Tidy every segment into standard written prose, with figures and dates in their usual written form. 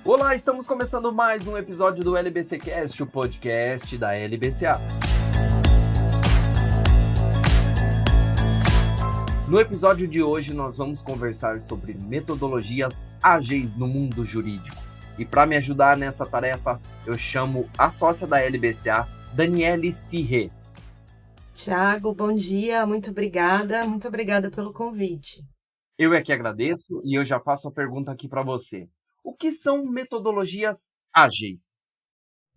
Olá, estamos começando mais um episódio do LBCcast, o podcast da LBCA. No episódio de hoje, nós vamos conversar sobre metodologias ágeis no mundo jurídico. E para me ajudar nessa tarefa, eu chamo a sócia da LBCA, Daniele Cirré. Tiago, bom dia, muito obrigada pelo convite. Eu é que agradeço e eu já faço a pergunta aqui para você. O que são metodologias ágeis?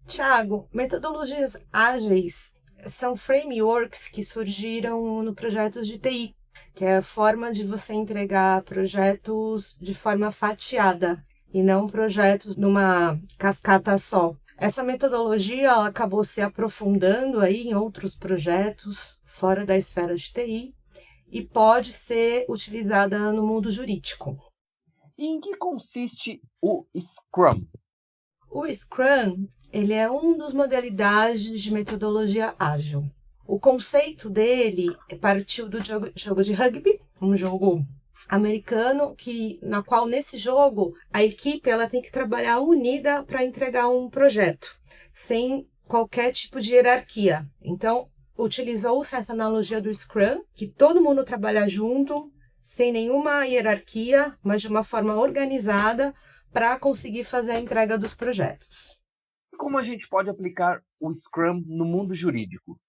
Tiago, metodologias ágeis são frameworks que surgiram no projetos de TI, que é a forma de você entregar projetos de forma fatiada e não projetos numa cascata só. Essa metodologia ela acabou se aprofundando aí em outros projetos fora da esfera de TI e pode ser utilizada no mundo jurídico. E em que consiste o Scrum? O Scrum ele é uma das modalidades de metodologia ágil. O conceito dele partiu do jogo de rugby, um jogo americano, na qual nesse jogo a equipe ela tem que trabalhar unida para entregar um projeto, sem qualquer tipo de hierarquia. Então, utilizou-se essa analogia do Scrum, que todo mundo trabalha junto, sem nenhuma hierarquia, mas de uma forma organizada para conseguir fazer a entrega dos projetos. Como a gente pode aplicar o Scrum no mundo jurídico?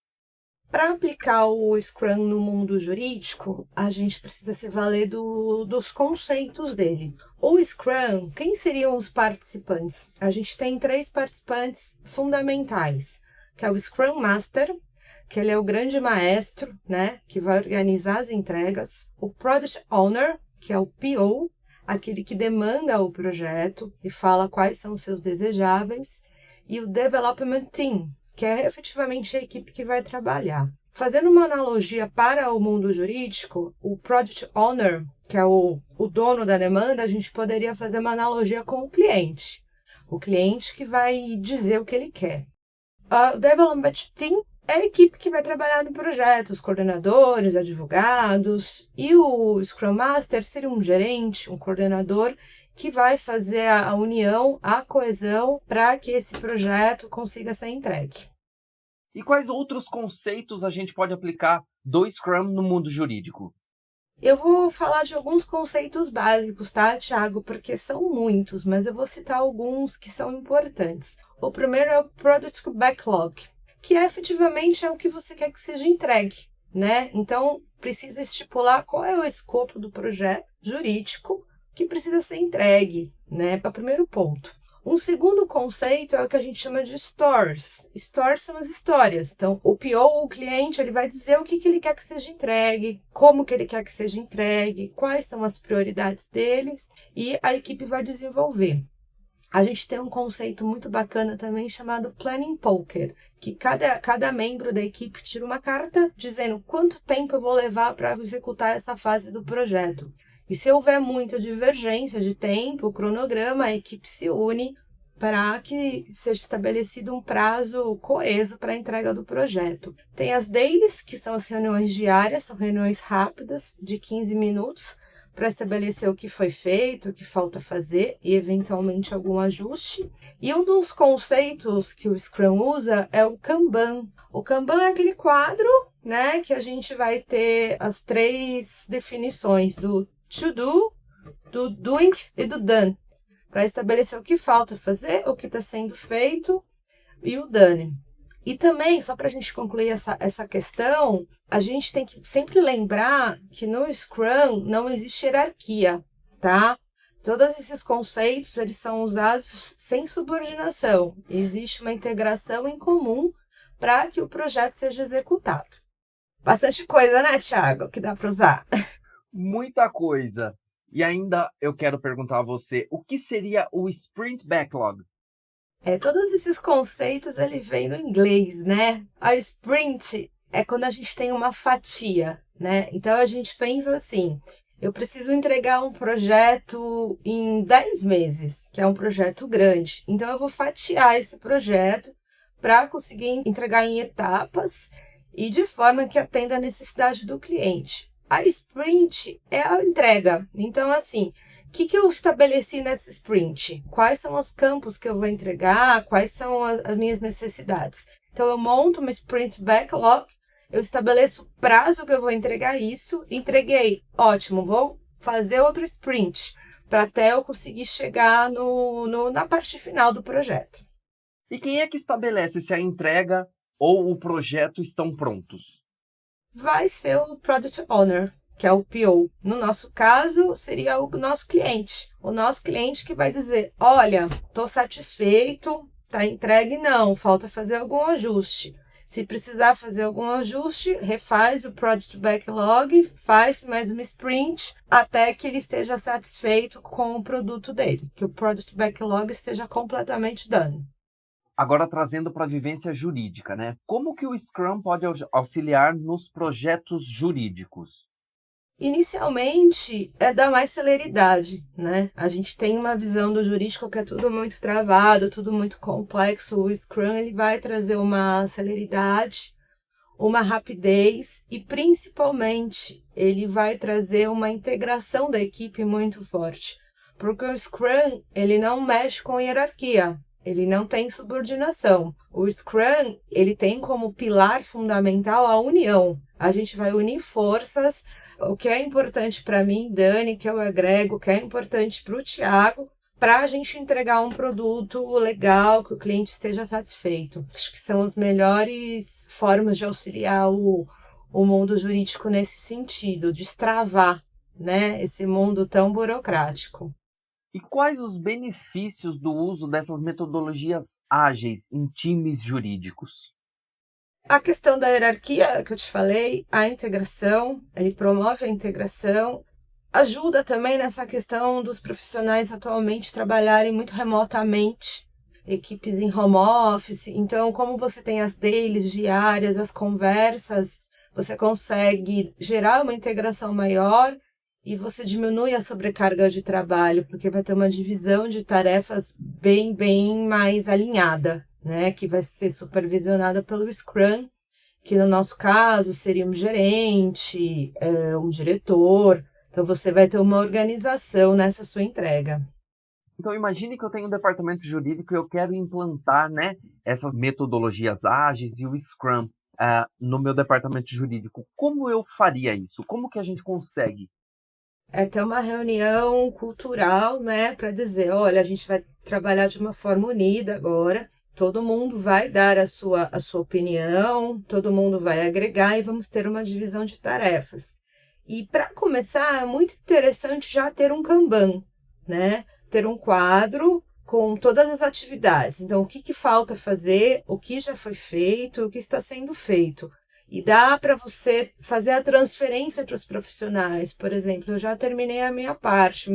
Para aplicar o Scrum no mundo jurídico, a gente precisa se valer dos conceitos dele. O Scrum, quem seriam os participantes? A gente tem 3 participantes fundamentais, que é o Scrum Master, que ele é o grande maestro, né, que vai organizar as entregas. O Product Owner, que é o PO, aquele que demanda o projeto e fala quais são os seus desejáveis. E o Development Team, que é efetivamente a equipe que vai trabalhar. Fazendo uma analogia para o mundo jurídico, o Product Owner, que é o dono da demanda, a gente poderia fazer uma analogia com o cliente. O cliente que vai dizer o que ele quer. O Development Team é a equipe que vai trabalhar no projeto, os coordenadores, advogados, e o Scrum Master seria um gerente, um coordenador, que vai fazer a união, a coesão, para que esse projeto consiga ser entregue. E quais outros conceitos a gente pode aplicar do Scrum no mundo jurídico? Eu vou falar de alguns conceitos básicos, tá, Thiago? Porque são muitos, mas eu vou citar alguns que são importantes. O primeiro é o Product Backlog, que efetivamente é o que você quer que seja entregue, né? Então, precisa estipular qual é o escopo do projeto jurídico que precisa ser entregue, né? Para o primeiro ponto. Um segundo conceito é o que a gente chama de stories. Stories são as histórias. Então, o PO, o cliente, ele vai dizer o que ele quer que seja entregue, como que ele quer que seja entregue, quais são as prioridades deles, e a equipe vai desenvolver. A gente tem um conceito muito bacana também chamado Planning Poker, que cada membro da equipe tira uma carta dizendo quanto tempo eu vou levar para executar essa fase do projeto. E se houver muita divergência de tempo, o cronograma, a equipe se une para que seja estabelecido um prazo coeso para a entrega do projeto. Tem as dailies, que são as reuniões diárias, são reuniões rápidas, de 15 minutos, para estabelecer o que foi feito, o que falta fazer e, eventualmente, algum ajuste. E um dos conceitos que o Scrum usa é o Kanban. O Kanban é aquele quadro, né, que a gente vai ter as 3 definições do to do, do doing e do done, para estabelecer o que falta fazer, o que está sendo feito e o done. E também, só para a gente concluir essa questão, a gente tem que sempre lembrar que no Scrum não existe hierarquia, tá? Todos esses conceitos eles são usados sem subordinação. Existe uma integração em comum para que o projeto seja executado. Bastante coisa, né, Thiago, que dá para usar. Muita coisa. E ainda eu quero perguntar a você, o que seria o Sprint Backlog? Todos esses conceitos, ele vem do inglês, né? A sprint é quando a gente tem uma fatia, né? Então, a gente pensa assim, eu preciso entregar um projeto em 10 meses, que é um projeto grande. Então, eu vou fatiar esse projeto para conseguir entregar em etapas e de forma que atenda a necessidade do cliente. A sprint é a entrega. Então, assim, O que eu estabeleci nessa sprint? Quais são os campos que eu vou entregar? Quais são as minhas necessidades? Então, eu monto uma sprint backlog, eu estabeleço o prazo que eu vou entregar isso. Entreguei, ótimo, vou fazer outro sprint para até eu conseguir chegar na parte final do projeto. E quem é que estabelece se a entrega ou o projeto estão prontos? Vai ser o Product Owner, que é o PO. No nosso caso, seria o nosso cliente. O nosso cliente que vai dizer, olha, estou satisfeito, está entregue, não, falta fazer algum ajuste. Se precisar fazer algum ajuste, refaz o Product Backlog, faz mais uma sprint, até que ele esteja satisfeito com o produto dele, que o Product Backlog esteja completamente done. Agora, trazendo para a vivência jurídica, né? Como que o Scrum pode auxiliar nos projetos jurídicos? Inicialmente, é dar mais celeridade, né? A gente tem uma visão do jurídico que é tudo muito travado, tudo muito complexo. O Scrum ele vai trazer uma celeridade, uma rapidez e, principalmente, ele vai trazer uma integração da equipe muito forte. Porque o Scrum, ele não mexe com hierarquia, ele não tem subordinação. O Scrum, ele tem como pilar fundamental a união. A gente vai unir forças. O que é importante para mim, Dani, que eu agrego, o que é importante para o Thiago, para a gente entregar um produto legal, que o cliente esteja satisfeito. Acho que são as melhores formas de auxiliar o mundo jurídico nesse sentido, destravar, né, esse mundo tão burocrático. E quais os benefícios do uso dessas metodologias ágeis em times jurídicos? A questão da hierarquia que eu te falei, a integração, ele promove a integração, ajuda também nessa questão dos profissionais atualmente trabalharem muito remotamente, equipes em home office. Então, como você tem as dailies diárias, as conversas, você consegue gerar uma integração maior e você diminui a sobrecarga de trabalho, porque vai ter uma divisão de tarefas bem mais alinhada, né, que vai ser supervisionada pelo Scrum, que no nosso caso seria um gerente, um diretor. Então você vai ter uma organização nessa sua entrega. Então imagine que eu tenho um departamento jurídico e eu quero implantar, né, essas metodologias ágeis e o Scrum no meu departamento jurídico. Como eu faria isso? Como que a gente consegue? É ter uma reunião cultural, né, para dizer, olha, a gente vai trabalhar de uma forma unida agora. Todo mundo vai dar a sua opinião, todo mundo vai agregar e vamos ter uma divisão de tarefas. E para começar, é muito interessante já ter um Kanban, né? Ter um quadro com todas as atividades. Então, o que falta fazer, o que já foi feito, o que está sendo feito. E dá para você fazer a transferência para os profissionais. Por exemplo, eu já terminei a minha parte,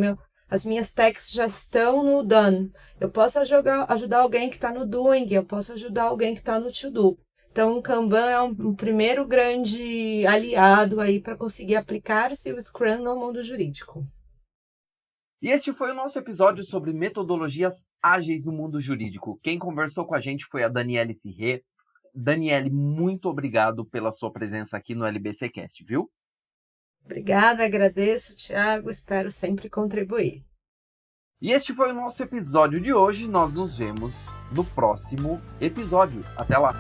as minhas techs já estão no done. Eu posso ajudar alguém que está no doing, eu posso ajudar alguém que está no to do. Então, o Kanban é um primeiro grande aliado aí para conseguir aplicar-se o Scrum no mundo jurídico. E este foi o nosso episódio sobre metodologias ágeis no mundo jurídico. Quem conversou com a gente foi a Daniele Sirré. Daniele, muito obrigado pela sua presença aqui no LBCcast, viu? Obrigada, agradeço, Thiago, espero sempre contribuir. E este foi o nosso episódio de hoje. Nós nos vemos no próximo episódio. Até lá!